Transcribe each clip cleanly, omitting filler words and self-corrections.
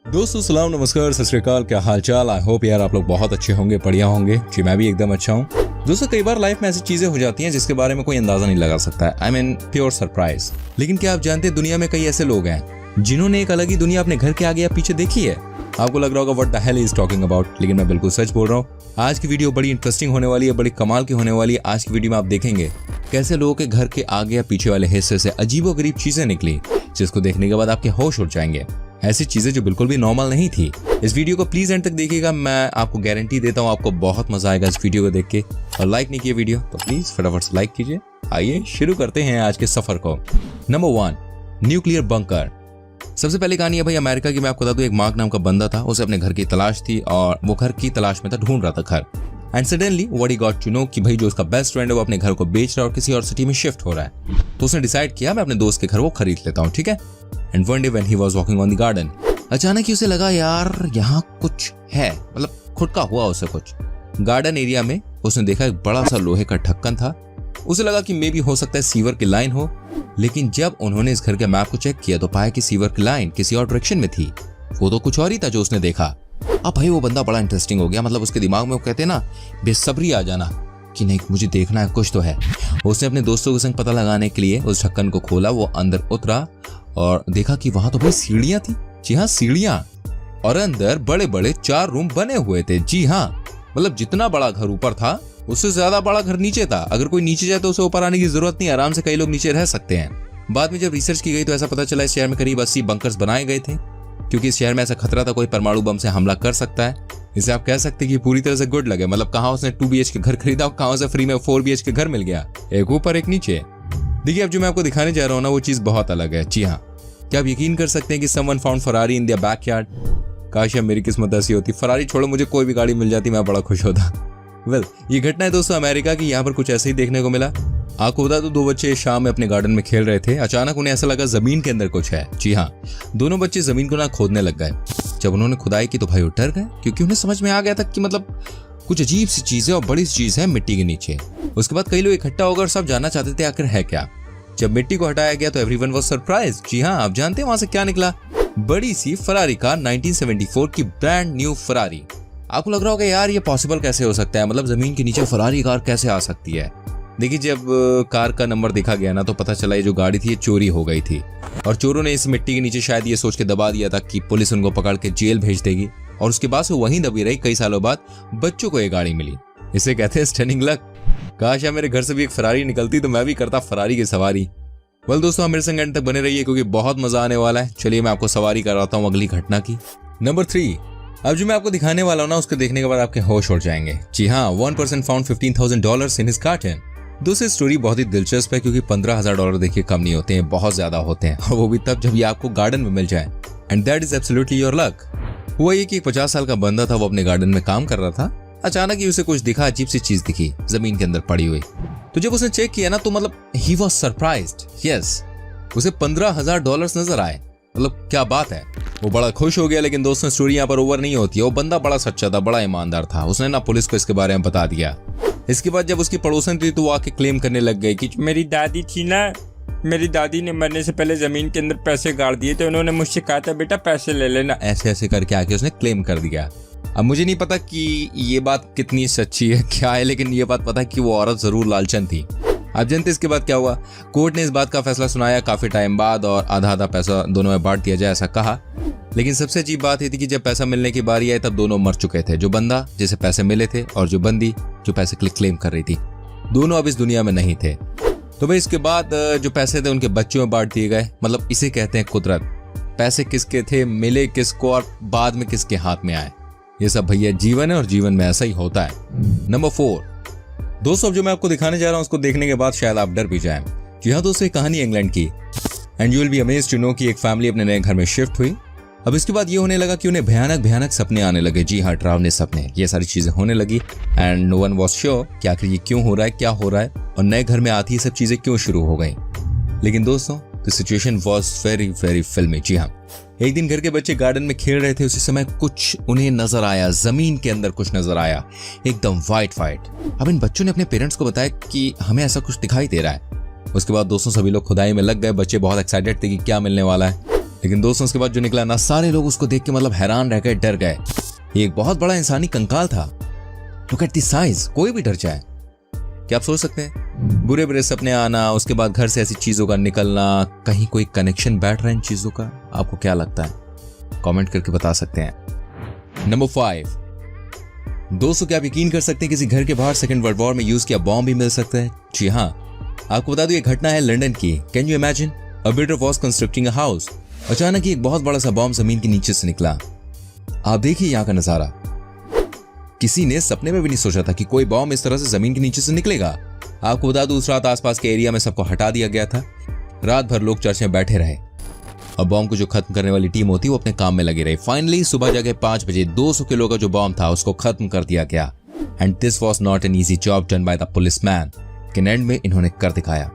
दोस्तों सलाम नमस्कार सत श्री अकाल, क्या हाल चाल। आई होप यार आप लोग बहुत अच्छे होंगे, बढ़िया होंगे जी। मैं भी एकदम अच्छा हूँ। दोस्तों कई बार लाइफ में ऐसी चीजें हो जाती हैं जिसके बारे में कोई अंदाजा नहीं लगा सकता है। I mean pure surprise. लेकिन क्या आप जानते हैं दुनिया में कई ऐसे लोग हैं जिन्होंने एक अलग ही दुनिया अपने घर के आगे या पीछे देखी है। आपको लग रहा होगा what the hell is talking about, लेकिन मैं बिल्कुल सच बोल रहा हूँ। आज की वीडियो बड़ी इंटरेस्टिंग होने वाली है, बड़ी कमाल की होने वाली है। आज की वीडियो में आप देखेंगे कैसे लोगों के घर के आगे या पीछे वाले हिस्से से अजीबोगरीब चीजें निकली, जिसको देखने के बाद आपके होश उड़ जाएंगे। ऐसी चीजें जो बिल्कुल भी नॉर्मल नहीं थी। इस वीडियो को प्लीज एंड तक देखिएगा, मैं आपको गारंटी देता हूँ आपको बहुत मजा आएगा इस वीडियो को देख के। और लाइक नहीं किया वीडियो तो प्लीज फटाफट से लाइक कीजिए। आइए शुरू करते हैं आज के सफर को। Number 1, nuclear bunker. सबसे पहले कहानी है भाई अमेरिका की। मैं आपको बता दूं, एक मार्क नाम का बंदा था, उसे अपने घर की तलाश थी और वो घर की तलाश में था, ढूंढ रहा था घर। And suddenly what he got to know कि भाई जो उसका बेस्ट फ्रेंड है वो अपने घर को बेच रहा है और किसी और सिटी में शिफ्ट हो रहा है। तो उसने डिसाइड किया मैं अपने दोस्त के घर वो खरीद लेता हूँ, ठीक है। And one day when he was walking on the garden, अचानक ही उसे लगा यार यहाँ कुछ है, मतलब खुद का हुआ उसे कुछ। गार्डन एरिया में उसने देखा एक बड़ा सा लोहे का ढक्कन था। उसे लगा कि मे बी हो सकता है सीवर की लाइन हो, लेकिन जब उन्होंने इस घर के मैप को चेक किया तो पाया कि सीवर की लाइन किसी और डायरेक्शन में थी। वो तो कुछ और ही था जो उसने देखा। अब भाई वो बंदा बड़ा इंटरेस्टिंग हो गया, मतलब उसके दिमाग में वो कहते हैं ना बेसब्री आ जाना कि नहीं मुझे देखना है, कुछ तो है। उसने अपने दोस्तों के संग पता लगाने के लिए उस ढक्कन को खोला, वो अंदर उतरा और देखा कि वहां तो भाई सीढ़ियां थी। जी हाँ सीढ़ियां, और अंदर बड़े बड़े 4 रूम बने हुए थे। जी हाँ, मतलब जितना बड़ा घर ऊपर था उससे ज्यादा बड़ा घर नीचे था। अगर कोई नीचे जाए तो उसे ऊपर आने की जरूरत नहीं, आराम से कई लोग नीचे रह सकते हैं। बाद में जब रिसर्च की गई तो ऐसा पता चला इस शहर में करीब 80 बंकर्स बनाए गए थे, क्योंकि इस शहर में ऐसा खतरा था कोई परमाणु बम से हमला कर सकता है। इसे आप कह सकते हैं कि पूरी तरह से गुड लगे। मतलब कहाँ उसने 2 BH के घर खरीदा और कहाँ उसे फ्री में 4 BH के घर मिल गया, एक ऊपर एक नीचे। देखिए अब जो मैं आपको दिखाने जा रहा हूँ ना वो चीज बहुत अलग है। जी हाँ, क्या आप यकीन कर सकते हैं कि someone found Ferrari in their backyard. काश अब मेरी किस्मत ऐसी होती, फरारी छोड़ो मुझे कोई भी गाड़ी मिल जाती, मैं बड़ा खुश होता। वेल ये घटना है दोस्तों अमेरिका की। यहाँ पर कुछ ऐसे ही देखने को मिला। आपको बता दो 2 बच्चे शाम में अपने गार्डन में खेल रहे थे। अचानक उन्हें ऐसा लगा जमीन के अंदर कुछ है। जी हाँ, दोनों बच्चे जमीन को ना खोदने लग गए। जब उन्होंने खुदाई की तो भाई वो डर गए, क्योंकि उन्हें समझ में आ गया था कि मतलब कुछ अजीब सी चीज है और बड़ी सी चीज है मिट्टी के नीचे। उसके बाद कई लोग इकट्ठा होकर सब जानना चाहते थे आखिर है क्या। जब मिट्टी को हटाया गया तो एवरीवन वाज सरप्राइज्ड। जी हाँ, आप जानते हैं वहां से क्या निकला? बड़ी सी फरारी कार, 1974 की ब्रांड न्यू फरारी। आपको लग रहा होगा यार ये पॉसिबल कैसे हो सकता है, मतलब जमीन के नीचे फरारी कार कैसे आ सकती है। देखिए जब कार का नंबर देखा गया ना तो पता चला ये जो गाड़ी थी ये चोरी हो गई थी और चोरों ने इस मिट्टी के नीचे शायद ये सोच के दबा दिया था कि पुलिस उनको पकड़ के जेल भेज देगी, और उसके बाद से वहीं दबी रही। कई सालों बाद बच्चों को ये गाड़ी मिली। इसे कहते हैं स्टनिंग लक। काश यार मेरे घर से भी एक फरारी निकलती तो मैं भी करता फरारी की सवारी। वेल दोस्तों आप मेरे संग एंड तक बने रहिए क्योंकि बहुत मजा आने वाला है। चलिए मैं आपको सवारी कराता हूँ अगली घटना की। नंबर 3, अब जो मैं आपको दिखाने वाला हूँ ना उसको देखने के बाद आपके होश उड़ जाएंगे। जी हाँ, 1 person found $15,000 in his garden. दोस्तों स्टोरी बहुत ही दिलचस्प है क्योंकि $15,000 देखिए कम नहीं होते हैं, बहुत ज्यादा होते हैं, और वो भी तब जब ये आपको गार्डन में मिल जाए। And that is absolutely your luck. हुआ ये कि एक 50 साल का बंदा था, वो अपने गार्डन में काम कर रहा था। अचानक ही उसे कुछ दिखा, अजीब सी चीज दिखी जमीन के अंदर पड़ी हुई। तो जब उसने चेक किया ना तो मतलब ही वाज सरप्राइज्ड। यस, उसे $15,000 नजर आए। मतलब क्या बात है, वो बड़ा खुश हो गया। लेकिन दोस्तों स्टोरी यहाँ पर ओवर नहीं होती है। वो बंदा बड़ा सच्चा था, बड़ा ईमानदार था। उसने ना पुलिस को इसके बारे में बता दिया। इसके बाद जब उसकी पड़ोसन थी तो वो आके क्लेम करने लग गई कि मेरी दादी थी ना, मेरी दादी ने मरने से पहले जमीन के अंदर पैसे गाड़ दिए तो उन्होंने मुझसे कहा था बेटा पैसे ले लेना। ऐसे ऐसे करके आके उसने क्लेम कर दिया। अब मुझे नहीं पता कि ये बात कितनी सच्ची है क्या है, लेकिन ये बात पता है कि वो औरत जरूर लालचन थी। आप जानते इसके बाद क्या हुआ? कोर्ट ने इस बात का फैसला सुनाया काफी टाइम बाद और आधा आधा पैसा दोनों में बांट दिया जाए ऐसा कहा। लेकिन सबसे अजीब बात ये थी कि जब पैसा मिलने की बारी आई तब दोनों मर चुके थे। जो बंदा जिसे पैसे मिले थे और जो बंदी जो पैसे के लिए क्लेम कर रही थी, दोनों अब इस दुनिया में नहीं थे। तो भाई इसके बाद जो पैसे थे उनके बच्चों में बांट दिए गए। मतलब इसे कहते हैं कुदरत। पैसे किसके थे, मिले किसको और बाद में किसके हाथ में आए, ये सब भैया जीवन है और जीवन में ऐसा ही होता है। नंबर 4, दोस्तों अब जो मैं आपको दिखाने जा रहा हूँ उसको देखने के बाद शायद आप डर भी जाएं। जी हाँ दोस्तों, एक कहानी इंग्लैंड की। And you will be amazed to know कि एक फैमिली अपने नए घर में शिफ्ट हुई। अब इसके बाद ये होने लगा कि उन्हें भयानक भयानक सपने आने लगे। जी हाँ, डरावने सपने, ये सारी चीजें होने लगी। And no one was sure कि आखिर ये क्यों हो रहा है, क्या हो रहा है, और नए घर में आती ये सब चीजें क्यों शुरू हो गई। लेकिन दोस्तों the situation was very very फिल्मी। जी हाँ, एक दिन घर के बच्चे गार्डन में खेल रहे थे, उसी समय कुछ उन्हें नजर आया। जमीन के अंदर कुछ नजर आया, एकदम वाइट वाइट। अब इन बच्चों ने अपने पेरेंट्स को बताया कि हमें ऐसा कुछ दिखाई दे रहा है। उसके बाद दोस्तों सभी लोग खुदाई में लग गए। बच्चे बहुत एक्साइटेड थे कि क्या मिलने वाला है। लेकिन दोस्तों उसके बाद जो निकला ना, सारे लोग उसको देख के मतलब हैरान रह गए, डर गए। ये एक बहुत बड़ा इंसानी कंकाल था। लुक एट द साइज, कोई भी डर जाए। क्या आप सोच सकते हैं? बुरे बुरे सपने आना, उसके बाद घर से ऐसी चीजों का निकलना, कहीं कोई कनेक्शन बैठ रहा है इन चीजों का? आपको क्या लगता है? कमेंट करके बता सकते हैं। नंबर 5, दोस्तों क्या आप यकीन कर सकते हैं किसी घर के बाहर सेकंड वर्ल्ड वॉर में यूज किया बॉम्ब भी मिल सकता है? जी हाँ, आपको बता दूं ये घटना है लंदन की। Can you imagine? A builder was constructing a house. अचानक ही एक बहुत बड़ा सा बॉम्ब जमीन के नीचे से निकला। आप देखिए यहाँ का नजारा। किसी ने सपने में भी नहीं सोचा था कि कोई बॉम्ब इस तरह से जमीन के नीचे से निकलेगा। आपको बता दूं उस रात आसपास के एरिया में सबको हटा दिया गया था। रात भर लोग चर्च में बैठे रहे। अब बॉम्ब को जो खत्म करने वाली टीम होती है वो अपने काम में लगी रही। फाइनली सुबह जगह 5 बजे 200 किलो का जो बॉम्ब था उसको खत्म कर दिया गया। And this was not an easy job done by the policeman. And में इन्होंने कर दिखाया।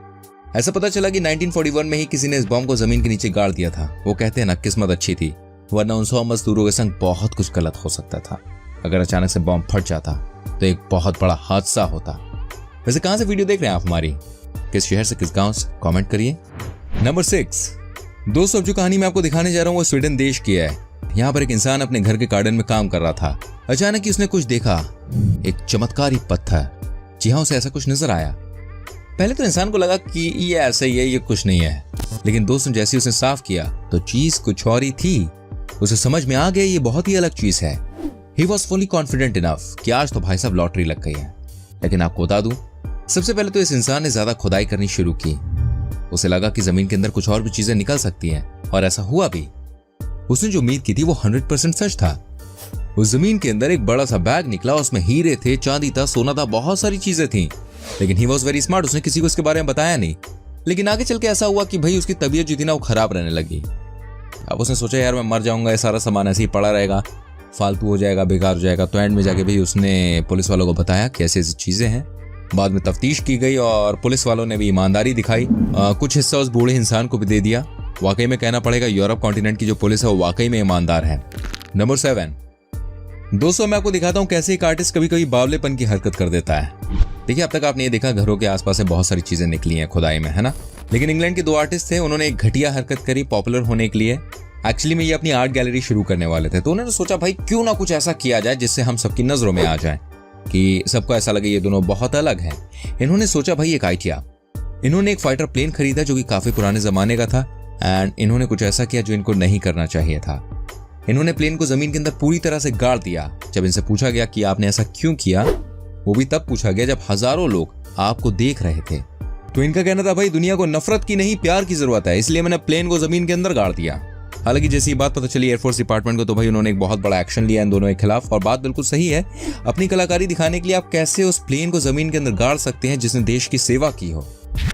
ऐसा पता चला कि 1941 में ही किसी ने इस बॉम्ब को जमीन के नीचे गाड़ दिया था। वो कहते हैं ना, किस्मत अच्छी थी, वरना उन 100 मजदूरों के संग बहुत कुछ गलत हो सकता था। अगर अचानक से बॉम्ब फट जाता तो एक बहुत बड़ा हादसा होता। वैसे कहां से वीडियो देख रहे हैं आप हमारी? किस शहर से, किस गांव से? कमेंट करिए। नंबर 6, दोस्तों अब जो कहानी मैं आपको दिखाने जा रहा हूं वो स्वीडन देश की है। यहाँ पर एक इंसान अपने घर के गार्डन में काम कर रहा था। अचानक ही उसने कुछ देखा, एक चमत्कारी पत्थर। जी हाँ, उसे ऐसा कुछ नजर आया। पहले तो इंसान को लगा कि ये ऐसा ही है, ये कुछ नहीं है। लेकिन दोस्तों जैसे उसने साफ किया तो चीज कुछ और ही थी। उसे समझ में आ गया ये बहुत ही अलग चीज है। He was fully confident enough कि आज तो भाई साहब लॉटरी लग गई है। लेकिन आपको बता दूं, सबसे पहले तो इस इंसान ने ज्यादा खुदाई करनी शुरू की। उसे लगा कि जमीन के अंदर कुछ और भी चीजें निकल सकती हैं, और ऐसा हुआ भी। उसने जो उम्मीद की थी वो 100% सच था। उस जमीन के अंदर एक बड़ा सा बैग निकला, उसमें हीरे थे, चांदी था, सोना था, बहुत सारी चीजें थी। लेकिन ही वॉज वेरी स्मार्ट, उसने किसी को इसके बारे में बताया नहीं। लेकिन आगे चल के ऐसा हुआ कि भाई उसकी तबीयत जो थी ना वो खराब रहने लगी। अब उसने सोचा यार मैं मर जाऊंगा, ये सारा सामान ऐसे ही पड़ा रहेगा, फालतू हो जाएगा, बेकार हो जाएगा। तो एंड में जाके भाई उसने पुलिस वालों को बताया कि ऐसी ऐसी चीजें हैं। बाद में तफ्तीश की गई और पुलिस वालों ने भी ईमानदारी दिखाई। कुछ हिस्सा उस बूढ़े इंसान को भी दे दिया। वाकई में कहना पड़ेगा यूरोप कॉन्टिनेंट की जो पुलिस है वो वाकई में ईमानदार है। नंबर 7, दोस्तों मैं आपको दिखाता हूँ कैसे एक आर्टिस्ट कभी कभी बावलेपन की हरकत कर देता है। देखिए अब तक आपने ये देखा घरों के आसपास से बहुत सारी चीजें निकली हैं खुदाई में, है ना। लेकिन इंग्लैंड के 2 आर्टिस्ट थे, उन्होंने एक घटिया हरकत करी पॉपुलर होने के लिए। एक्चुअली में ये अपनी आर्ट गैलरी शुरू करने वाले थे, तो उन्होंने सोचा भाई क्यों ना कुछ ऐसा किया जाए जिससे हम सबकी नजरों में आ जाए, कि सबको ऐसा लगे ये दोनों बहुत अलग हैं। इन्होंने सोचा भाई एक आइडिया। इन्होंने एक फाइटर प्लेन खरीदा जो कि काफी पुराने जमाने का था। एंड इन्होंने कुछ ऐसा किया जो इनको नहीं करना चाहिए था। इन्होंने प्लेन को जमीन के अंदर पूरी तरह से गाड़ दिया। जब इनसे पूछा गया कि आपने ऐसा क्यों किया, वो भी तब पूछा गया जब हजारों लोग आपको देख रहे थे। तो इनका कहना था भाई दुनिया को नफरत की नहीं प्यार की जरूरत है, इसलिए मैंने प्लेन को जमीन के अंदर गाड़ दिया। हालांकि जैसी ये बात पता चली एयरफोर्स डिपार्टमेंट को, तो भाई उन्होंने एक बहुत बड़ा एक्शन लिया इन दोनों के खिलाफ। और बात बिल्कुल सही है, अपनी कलाकारी दिखाने के लिए आप कैसे उस प्लेन को जमीन के अंदर गाड़ सकते हैं जिसने देश की सेवा की हो।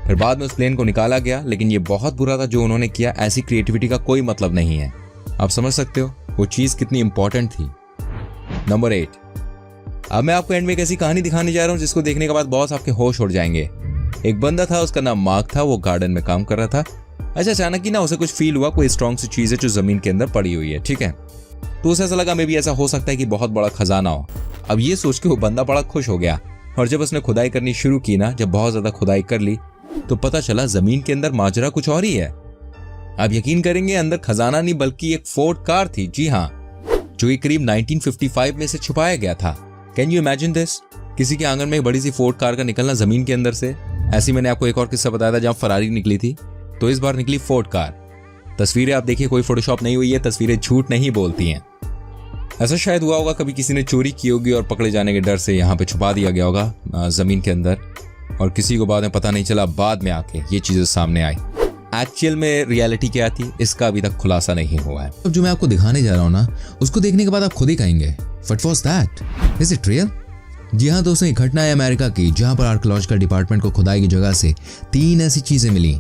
फिर बाद में उस प्लेन को निकाला गया, लेकिन ये बहुत बुरा था जो उन्होंने किया। ऐसी क्रिएटिविटी का कोई मतलब नहीं है। आप समझ सकते हो वो चीज कितनी इंपॉर्टेंट थी। नंबर 8, अब मैं आपको एंड में एक ऐसी कहानी दिखाने जा रहा हूँ जिसको देखने के बाद बहुत आपके होश उड़ जाएंगे। एक बंदा था, उसका नाम मार्क था, वो गार्डन में काम कर रहा था। अच्छा अचानक ही ना उसे कुछ फील हुआ, कोई स्ट्रॉन्ग सी चीज है जो जमीन के अंदर पड़ी हुई है, ठीक है। तो उसे ऐसा लगा मे भी ऐसा हो सकता है कि बहुत बड़ा खजाना हो। अब ये सोच के वो बंदा बड़ा खुश हो गया। और जब उसने खुदाई करनी शुरू की ना, जब बहुत ज्यादा खुदाई कर ली तो पता चला जमीन के अंदर माजरा कुछ और ही है। आप यकीन करेंगे अंदर खजाना नहीं बल्कि एक फोर्ड कार थी। जी हाँ, जो कि करीब 1955 में से छुपाया गया था। Can you imagine this? किसी के आंगन में एक बड़ी सी फोर्ड कार का निकलना जमीन के अंदर से। ऐसी मैंने आपको एक और किस्सा बताया था जहां फरारी निकली थी, तो इस बार निकली फोर्ड कार। तस्वीरें आप देखिए, कोई फोटोशॉप नहीं हुई है, तस्वीरें झूठ नहीं बोलती हैं। ऐसा शायद हुआ होगा कभी किसी ने चोरी की होगी और पकड़े जाने के डर से यहाँ पे छुपा दिया गया होगा जमीन के अंदर, और किसी को बाद में पता नहीं चला, बाद में आके ये चीजें सामने आई। एक्चुअल में रियलिटी क्या थी इसका अभी तक खुलासा नहीं हुआ है। अब जो मैं आपको दिखाने जा रहा हूँ ना, उसको देखने के बाद आप खुद ही कहेंगे what was that, is it real? जी हाँ दोस्तों, एक घटना है अमेरिका की जहाँ पर आर्कियोलॉजिकल डिपार्टमेंट को खुदाई की जगह से 3 ऐसी चीजें मिली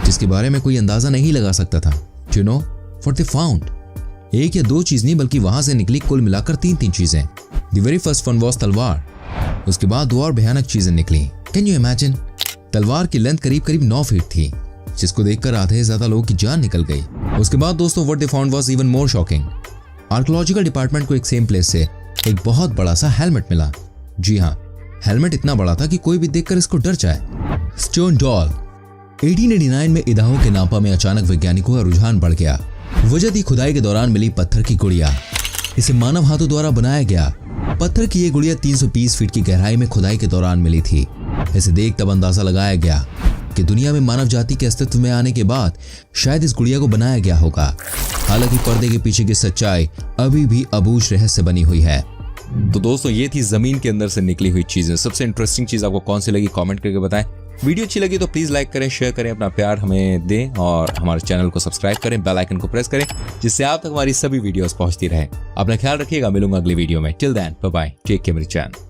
जिसके बारे में कोई अंदाजा नहीं लगा सकता था। You know what they found? 1 या 2 चीज नहीं बल्कि वहां से निकली कुल मिलाकर 3 चीजें। The very first one was तलवार। उसके बाद 2 और भयानक चीजें निकली। Can you imagine? तलवार की लेंथ करीब 9 फीट थी, जिसको देखकर आधे से ज्यादा लोगों की जान निकल गई। उसके बाद दोस्तों what they found was even more shocking. Archaeological department को एक सेम प्लेस से एक बहुत बड़ा सा हेलमेट मिला। जी हाँ, हेलमेट इतना बड़ा था कि कोई भी देखकर इसको डर जाए। Stone doll. 1889 में इदाहो के नापा में अचानक वैज्ञानिकों का रुझान बढ़ गया। वजह थी खुदाई के दौरान मिली पत्थर की गुड़िया। इसे मानव हाथों द्वारा बनाया गया। पत्थर की ये गुड़िया 320 फीट की गहराई में खुदाई के दौरान मिली थी। इसे देख तब अंदाजा लगाया गया कि दुनिया में मानव जाति के अस्तित्व में आने के बाद शायद इस गुड़िया को बनाया गया होगा। हालांकि पर्दे के पीछे की सच्चाई अभी भी अबूझ रहस्य बनी हुई है। तो दोस्तों ये थी जमीन के अंदर से निकली हुई चीजें। सबसे इंटरेस्टिंग चीज आपको कौन सी लगी कमेंट करके बताएं। वीडियो अच्छी लगी तो प्लीज लाइक करें, शेयर करें, अपना प्यार हमें दें और हमारे चैनल को सब्सक्राइब करें, बेल आइकन को प्रेस करें जिससे आप तक हमारी सभी वीडियोस पहुंचती रहे। अपना ख्याल रखिएगा, मिलूंगा अगली वीडियो में। Till then bye bye, take care मेरी चैनल।